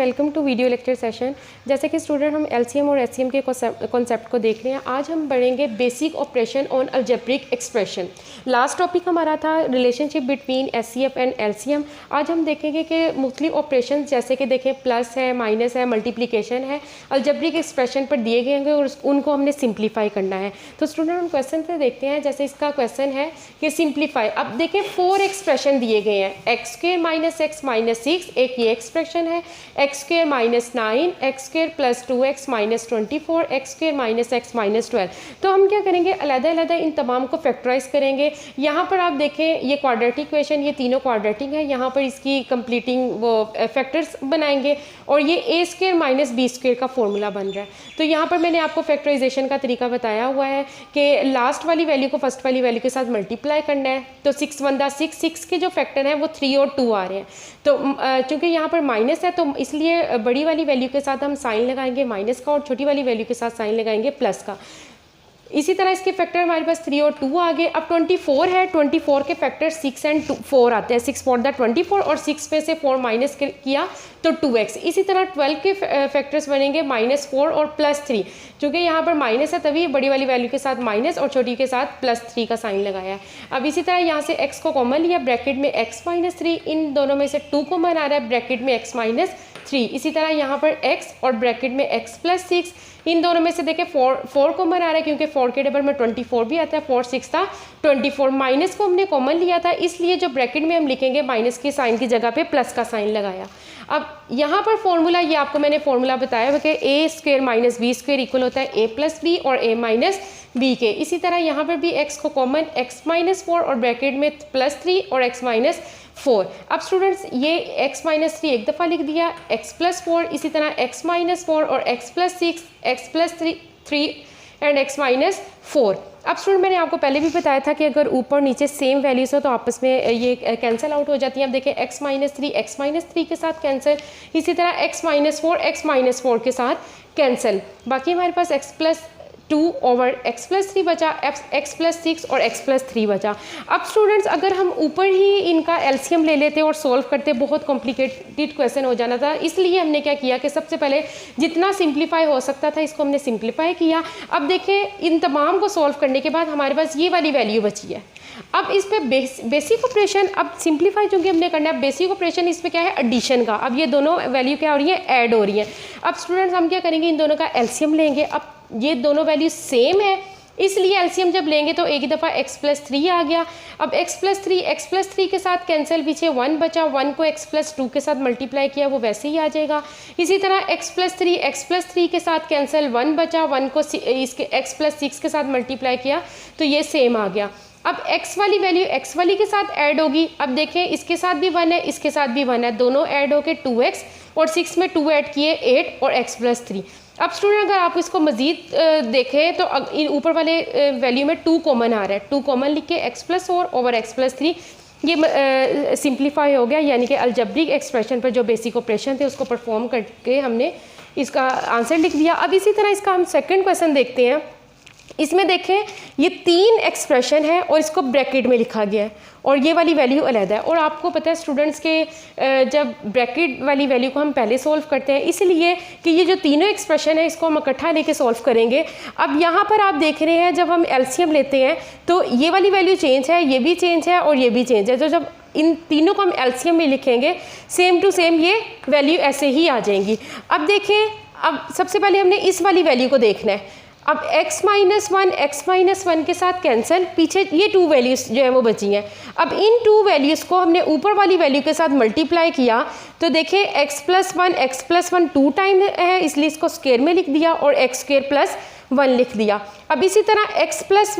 Welcome to video lecture session. जैसे कि student हम एलसीएम और एचसीएम के कॉन्सेप्ट को देख रहे हैं। आज हम बढ़ेंगे basic operation on algebraic expression. Last topic हमारा था relationship between HCF and LCM. आज हम देखेंगे कि मुख्तलिफ ऑपरेशन जैसे कि देखें प्लस है, माइनस है, मल्टीप्लिकेशन है, अलजेब्रिक एक्सप्रेशन पर दिए गए होंगे और उनको हमने सिंप्लीफाई करना है। तो स्टूडेंट हम क्वेश्चन से देखते हैं। जैसे इसका क्वेश्चन है कि सिंप्लीफाई। अब देखें 4 एक्सप्रेशन दिए गए हैं, x square minus x minus 6 एक ये एक्सप्रेशन है, x square minus 9, x square plus 2x minus 24, x square minus x minus 12। तो हम क्या करेंगे, अलग-अलग इन तमाम को फैक्टराइज करेंगे। यहाँ पर आप देखें ये क्वाड्रेटिक इक्वेशन, ये तीनों क्वाड्रेटिक है। यहाँ पर इसकी कंप्लीटिंग वो फैक्टर्स बनाएंगे और ये ए स्क्वायर माइनस बी स्क्वायर का फॉर्मूला बन रहा है। तो यहाँ पर मैंने आपको फैक्टराइजेशन का तरीका बताया हुआ है कि लास्ट वाली वैल्यू को फर्स्ट वाली वैल्यू के साथ मल्टीप्लाई करना है। तो 6 1 6 के जो फैक्टर हैं वो 3 और 2 आ रहे हैं। तो चूँकि यहाँ पर माइनस है तो इसलिए बड़ी वाली वैल्यू के साथ हम साइन लगाएंगे माइनस का और छोटी वाली वैल्यू के साथ साइन लगाएंगे प्लस का। इसी तरह इसके फैक्टर हमारे पास 3 और 2 आ गए। अब 24 है, 24 के फैक्टर 6 एंड 4 आते हैं। 6 4 द 24 और 6 पे से 4 माइनस किया तो 2x। इसी तरह 12 के फैक्टर्स बनेंगे -4 और +3। चूँकि यहाँ पर माइनस है तभी बड़ी वाली वैल्यू के साथ माइनस और छोटी के साथ +3 का साइन लगाया है। अब इसी तरह यहाँ से x को कॉमन लिया, ब्रैकेट में x माइनस 3, इन दोनों में से 2 कॉमन आ रहा है, ब्रैकेट में x माइनस 3। इसी तरह यहाँ पर x और ब्रैकेट में x प्लस 6, इन दोनों में से देखें 4 कॉमन आ रहा है क्योंकि 4 के डबल में 24 भी आता है। 4 6 था 24, माइनस को हमने कॉमन लिया था इसलिए जो ब्रैकेट में हम लिखेंगे माइनस के साइन की जगह पे प्लस का साइन लगाया। अब यहाँ पर फॉर्मूला, ये आपको मैंने फॉर्मूला बताया हुआ कि a square minus b square equal होता है ए प्लस बी और ए माइनस बी के। इसी तरह यहाँ पर भी x को कॉमन, x माइनस 4 और ब्रैकेट में +3 और x माइनस 4। अब स्टूडेंट्स ये x माइनस 3 एक दफ़ा लिख दिया, x प्लस 4, इसी तरह x माइनस 4 और x plus 6, x plus 3 and x minus 4। अब स्टूडेंट मैंने आपको पहले भी बताया था कि अगर ऊपर नीचे सेम वैल्यूज़ हो तो आपस में ये कैंसिल आउट हो जाती हैं। अब देखें x माइनस 3 के साथ कैंसिल, इसी तरह x माइनस 4 के साथ कैंसिल। बाकी हमारे पास x plus 2 over x plus 3 बचा, x प्लस 6 और x प्लस 3 बचा। अब स्टूडेंट्स अगर हम ऊपर ही इनका एलसीएम ले लेते और सॉल्व करते बहुत कॉम्प्लिकेटेड क्वेश्चन हो जाना था। इसलिए हमने क्या किया कि सबसे पहले जितना सिंप्लीफाई हो सकता था इसको हमने सिंप्लीफाई किया। अब देखें इन तमाम को सॉल्व करने के बाद हमारे पास ये वाली वैल्यू बची है। अब इस पे बेसिक ऑपरेशन, अब सिंप्लीफाई चूँकि हमने करना है, बेसिक ऑपरेशन इस पे क्या है, एडिशन का। अब ये दोनों वैल्यू क्या हो रही है, ऐड हो रही है। अब स्टूडेंट्स हम क्या करेंगे, इन दोनों का एलसीएम लेंगे। अब ये दोनों वैल्यू सेम है इसलिए एलसीएम जब लेंगे तो एक ही दफ़ा x प्लस 3 आ गया। अब x प्लस 3 के साथ कैंसिल, पीछे 1 बचा, 1 को x प्लस 2 के साथ मल्टीप्लाई किया वो वैसे ही आ जाएगा। इसी तरह x प्लस 3 के साथ कैंसिल, 1 बचा, 1 को इसके x प्लस 6 के साथ मल्टीप्लाई किया तो ये सेम आ गया। अब x वाली वैल्यू x वाली के साथ ऐड होगी। अब देखें इसके साथ भी 1 है, इसके साथ भी 1 है, दोनों ऐड होके 2x और 6 में 2 ऐड किए 8 और x प्लस 3। अब स्टूडेंट अगर आप इसको मज़ीद देखें तो ऊपर वाले वैल्यू में 2 कॉमन आ रहा है, 2 कॉमन लिख के x plus 4 over x plus 3 ये सिंप्लीफाई हो गया। यानी कि अलजेब्रिक एक्सप्रेशन पर जो बेसिक ऑपरेशन थे उसको परफॉर्म करके हमने इसका आंसर लिख दिया। अब इसी तरह इसका हम सेकंड क्वेश्चन देखते हैं। इसमें देखें ये 3 एक्सप्रेशन है और इसको ब्रैकेट में लिखा गया है और ये वाली वैल्यू अलग है। और आपको पता है स्टूडेंट्स के जब ब्रैकेट वाली वैल्यू को हम पहले सॉल्व करते हैं इसलिए कि ये जो तीनों एक्सप्रेशन है इसको हम इकट्ठा लेके सॉल्व करेंगे। अब यहाँ पर आप देख रहे हैं जब हम एलसीएम लेते हैं तो ये वाली वैल्यू चेंज है, ये भी चेंज है और ये भी चेंज है। तो जब इन तीनों को हम एलसीएम में लिखेंगे सेम टू सेम ये वैल्यू ऐसे ही आ जाएंगी। अब देखें, अब सबसे पहले हमने इस वाली वैल्यू को देखना है। अब x माइनस 1 के साथ कैंसिल, पीछे ये 2 वैल्यूज़ जो है वो बची हैं। अब इन 2 वैल्यूज़ को हमने ऊपर वाली वैल्यू के साथ मल्टीप्लाई किया तो देखें x प्लस 1 2 टाइम है इसलिए इसको स्क्वायर में लिख दिया और x स्क्वायर प्लस 1 लिख दिया। अब इसी तरह x प्लस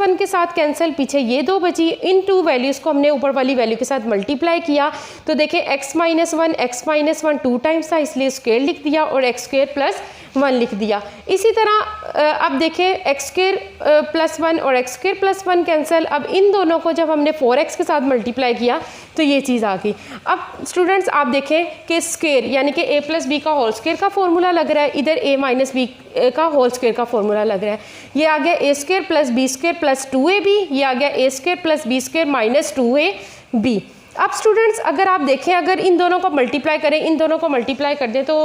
1 के साथ कैंसिल, पीछे ये 2 बची, इन 2 वैल्यूज़ को हमने ऊपर वाली वैल्यू के साथ मल्टीप्लाई किया तो देखें x माइनस 1 2 टाइम्स था इसलिए स्क्वायर लिख दिया और x स्क्वायर प्लस 1 लिख दिया। इसी तरह अब देखें x स्क्वायर प्लस 1 और x स्क्वायर प्लस 1 कैंसिल। अब इन दोनों को जब हमने 4x के साथ मल्टीप्लाई किया तो ये चीज़ आ गई। अब स्टूडेंट्स आप देखें कि स्क्वायर यानी कि a प्लस बी का होल स्क्वायर का फॉर्मूला लग रहा है, इधर a माइनस बी का होल स्क्वायर का फॉर्मूला लग रहा है। ये आ गया a square plus b square plus 2ab, ये आ गया a square plus b square minus 2ab। अब स्टूडेंट्स अगर आप देखें, अगर इन दोनों को मल्टीप्लाई करें, इन दोनों को मल्टीप्लाई कर दें तो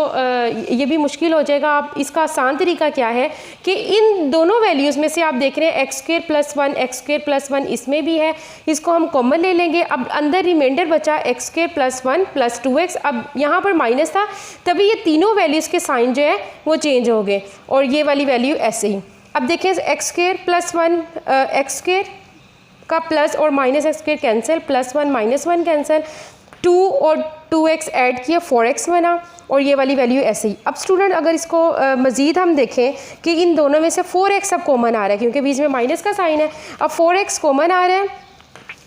ये भी मुश्किल हो जाएगा। आप इसका आसान तरीका क्या है कि इन दोनों वैल्यूज़ में से आप देख रहे हैं x square plus 1, x square plus 1 इसमें भी है, इसको हम कॉमन ले लेंगे। अब अंदर रिमाइंडर बचा x square plus 1 plus 2x। अब यहाँ पर माइनस था, तभी ये तीनों वैल्यूज़ के साइन जो है वो चेंज हो गए और ये वाली वैल्यू ऐसे ही। अब देखें x square plus 1 x square का प्लस और minus x square cancel, plus 1 minus 1 cancel, 2 और 2x ऐड किया 4x बना और ये वाली वैल्यू ऐसे ही। अब स्टूडेंट अगर इसको मज़ीद हम देखें कि इन दोनों में से 4x अब कॉमन आ रहा है क्योंकि बीच में माइनस का साइन है। अब 4x कॉमन आ रहा है,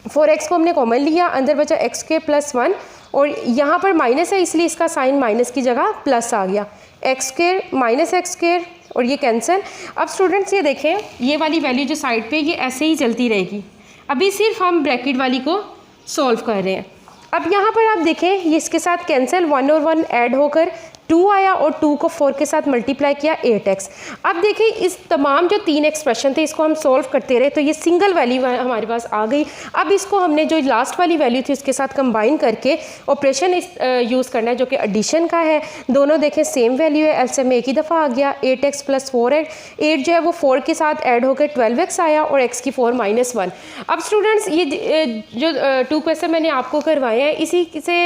4x को हमने कॉमन लिया, अंदर बचा एक्स स्क्वायर प्लस 1 और यहाँ पर माइनस है इसलिए इसका साइन माइनस की जगह प्लस आ गया, x square minus x square और ये कैंसिल। अब स्टूडेंट्स ये देखें, ये वाली वैल्यू जो साइड पे ये ऐसे ही चलती रहेगी। अभी सिर्फ हम ब्रैकेट वाली को सॉल्व कर रहे हैं। अब यहाँ पर आप देखें ये इसके साथ कैंसिल, 1 और 1 ऐड होकर 2 आया और 2 को 4 के साथ मल्टीप्लाई किया 8x। अब देखिए इस तमाम जो 3 एक्सप्रेशन थे इसको हम सॉल्व करते रहे तो ये सिंगल वैल्यू हमारे पास आ गई। अब इसको हमने जो लास्ट वाली वैल्यू थी उसके साथ कंबाइन करके ऑपरेशन यूज़ करना है जो कि एडिशन का है। दोनों देखें सेम वैल्यू है, एलसीएम में एक ही दफ़ा आ गया 8x प्लस 4x। 8 जो है वो 4 के साथ ऐड होकर 12x आया और x की 4 माइनस 1। अब स्टूडेंट्स ये जो 2 क्वेश्चन मैंने आपको करवाए हैं इसी से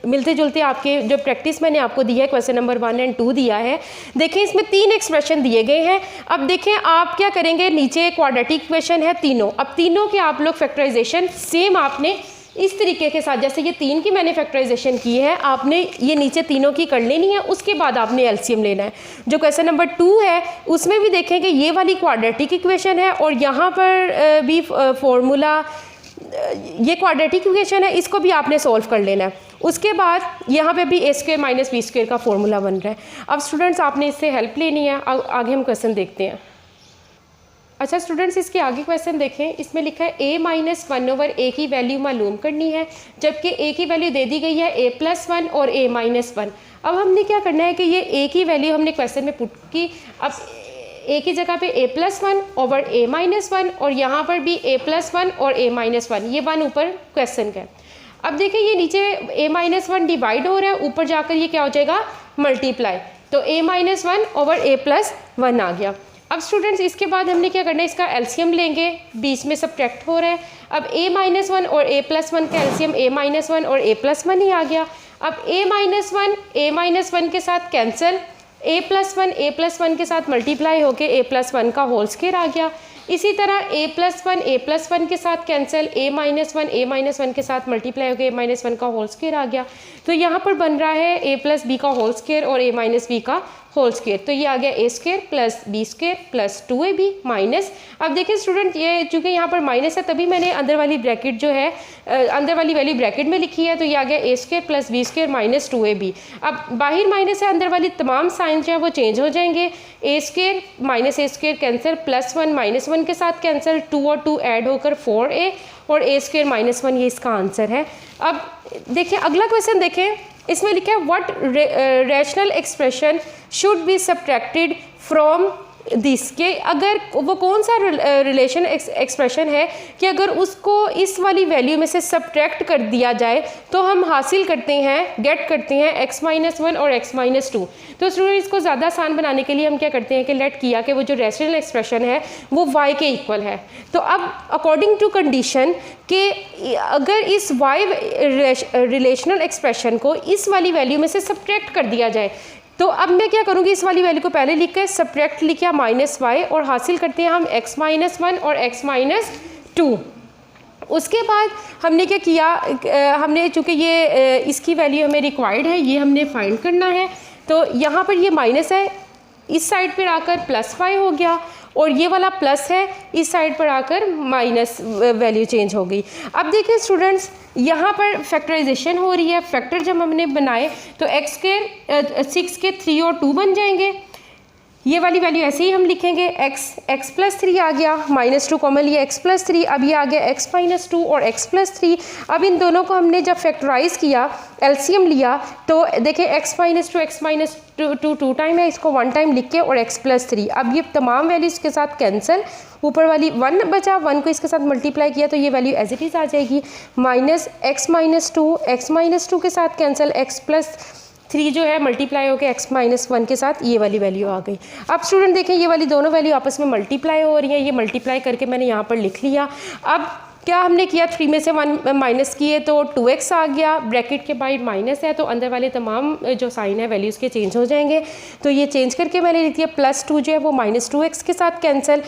मिलते जुलते आपके जो प्रैक्टिस मैंने आपको दी है क्वेश्चन नंबर 1 और 2 दिया है। देखें इसमें 3 एक्सप्रेशन दिए गए हैं। अब देखें आप क्या करेंगे, नीचे क्वाड्रेटिक इक्वेशन है तीनों, अब तीनों के आप लोग फैक्टराइजेशन सेम आपने इस तरीके के साथ, जैसे ये 3 की मैंने फैक्टराइजेशन की है, आपने ये नीचे तीनों की कर लेनी है, उसके बाद आपने एलसीएम लेना है। जो क्वेश्चन नंबर 2 है उसमें भी देखें कि ये वाली क्वाड्रेटिक इक्वेशन है और यहाँ पर भी फॉर्मूला ये क्वाड्रेटिक इक्वेशन है, इसको भी आपने सॉल्व कर लेना है। उसके बाद यहाँ पे भी ए स्क्वायर माइनस बी स्क्वायर का फॉर्मूला बन रहा है। अब स्टूडेंट्स आपने इससे हेल्प लेनी है। आगे हम क्वेश्चन देखते हैं। अच्छा स्टूडेंट्स इसके आगे क्वेश्चन देखें, इसमें लिखा है a माइनस 1 ओवर a की वैल्यू मालूम करनी है, जबकि a की वैल्यू दे दी गई है a प्लस 1 और a माइनस 1। अब हमने क्या करना है कि ये a की वैल्यू हमने क्वेश्चन में पुट की। अब a की जगह पे a plus 1 over a minus 1 और यहाँ पर भी a प्लस 1 और a माइनस 1, ये 1 ऊपर क्वेश्चन का है। अब देखिए ये नीचे a माइनस 1 डिवाइड हो रहा है, ऊपर जाकर ये क्या हो जाएगा मल्टीप्लाई, तो a minus 1 over a plus 1 आ गया। अब स्टूडेंट्स इसके बाद हमने क्या करना है, इसका एलसीएम लेंगे, बीच में सब्ट्रैक्ट हो रहा है। अब a माइनस 1 और a प्लस 1 का एलसीएम a माइनस 1 और a प्लस 1 ही आ गया। अब a माइनस 1 के साथ कैंसिल, a प्लस 1 के साथ मल्टीप्लाई होके a प्लस 1 का होल स्क्वायर आ गया। इसी तरह a प्लस 1 के साथ कैंसिल, a माइनस 1 के साथ मल्टीप्लाई होकर a माइनस 1 का होल स्क्वायर आ गया। तो यहाँ पर बन रहा है a प्लस बी का होल स्क्वायर और a माइनस बी का होल स्क्वायर, तो ये आ गया a square plus b square plus 2ab minus. अब देखिए स्टूडेंट ये चूँकि यहाँ पर माइनस है तभी मैंने अंदर वाली ब्रैकेट जो है अंदर वाली वैल्यू ब्रैकेट में लिखी है, तो ये आ गया a square plus b square minus 2ab। अब बाहर माइनस है, अंदर वाली तमाम साइन जो है वो चेंज हो जाएंगे। a square minus a square cancel, plus 1 minus 1 के साथ कैंसिल, 2 और 2 ऐड होकर 4a और a स्क्वायर माइनस 1, ये इसका आंसर है। अब देखिए अगला क्वेश्चन देखें, इसमें लिखा है what rational expression should be subtracted from this, के अगर वो कौन सा रिलेशन एक्सप्रेशन है कि अगर उसको इस वाली वैल्यू में से सब्ट्रैक्ट कर दिया जाए तो हम हासिल करते हैं गेट करते हैं x माइनस 1 और x माइनस 2। तो स्टूडेंट इसको ज़्यादा आसान बनाने के लिए हम क्या करते हैं कि लेट किया कि वो जो रैशनल एक्सप्रेशन है वो y के इक्वल है। तो अब अकॉर्डिंग टू कंडीशन कि अगर इस y रिलेशनल एक्सप्रेशन को इस वाली वैल्यू में से सब्ट्रैक्ट कर दिया जाए, तो अब मैं क्या करूँगी, इस वाली वैल्यू को पहले लिख कर सब्ट्रैक्ट लिखा माइनस y और हासिल करते हैं हम x माइनस 1 और x माइनस 2। उसके बाद हमने क्या किया, हमने चूँकि ये इसकी वैल्यू हमें रिक्वायर्ड है, ये हमने फाइंड करना है। तो यहाँ पर ये माइनस है, इस साइड पर आकर प्लस y हो गया और ये वाला प्लस है, इस साइड पर आकर माइनस वैल्यू चेंज हो गई। अब देखिए स्टूडेंट्स यहाँ पर फैक्टराइजेशन हो रही है, फैक्टर जब हमने बनाए तो x के 6 के 3 और 2 बन जाएंगे। ये वाली वैल्यू ऐसे ही हम लिखेंगे x प्लस 3 आ गया, -2 कॉमन लिया x प्लस 3, अब ये आ गया x माइनस 2 और x प्लस 3। अब इन दोनों को हमने जब फैक्टराइज किया, एलसीएम लिया, तो देखिए x माइनस 2 टू टाइम है, इसको 1 टाइम लिख के और x प्लस 3। अब ये तमाम वैल्यूज़ के साथ कैंसिल, ऊपर वाली 1 बचा, 1 को इसके साथ मल्टीप्लाई किया तो ये वैल्यू एज इट इज़ आ जाएगी, माइनस x माइनस 2 के साथ कैंसिल, x प्लस 3 जो है मल्टीप्लाई होकर x माइनस 1 के साथ ये वाली वैल्यू आ गई। अब स्टूडेंट देखें ये वाली दोनों वैल्यू आपस में मल्टीप्लाई हो रही हैं, ये मल्टीप्लाई करके मैंने यहाँ पर लिख लिया। अब क्या हमने किया, 3 में से 1 माइनस किए तो 2x आ गया, ब्रैकेट के बाहर माइनस है तो अंदर वाले तमाम जो साइन है वैल्यूज़ के चेंज हो जाएंगे, तो ये चेंज करके मैंने लिख दिया +2 जो है वो -2x के साथ कैंसिल,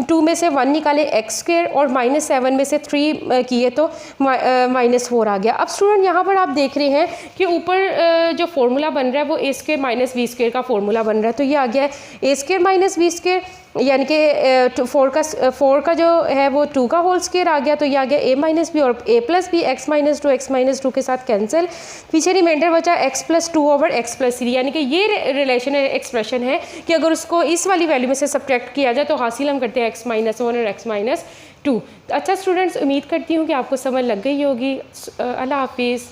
2 में से 1 निकाले x² और -7 में से 3 किए तो -4 आ गया। अब स्टूडेंट यहाँ पर आप देख रहे हैं कि ऊपर जो फार्मूला बन रहा है वो a² माइनस b² का फार्मूला बन रहा है, तो ये आ गया है a² माइनस b², यानी कि 4 का जो है वो 2 का होल स्क्वायर आ गया, तो ये आ गया a माइनस बी और a plus b, x minus 2 के साथ कैंसिल, पीछे रिमाइंडर बचा x plus 2 over x plus 3, यानी कि ये रिलेशन एक्सप्रेशन है कि अगर उसको इस वाली वैल्यू में से सब्ट्रैक्ट किया जाए तो हासिल हम करते हैं x माइनस 1 और x माइनस 2। अच्छा स्टूडेंट्स, उम्मीद करती हूँ कि आपको समझ लग गई होगी। अल्लाह हाफिज़।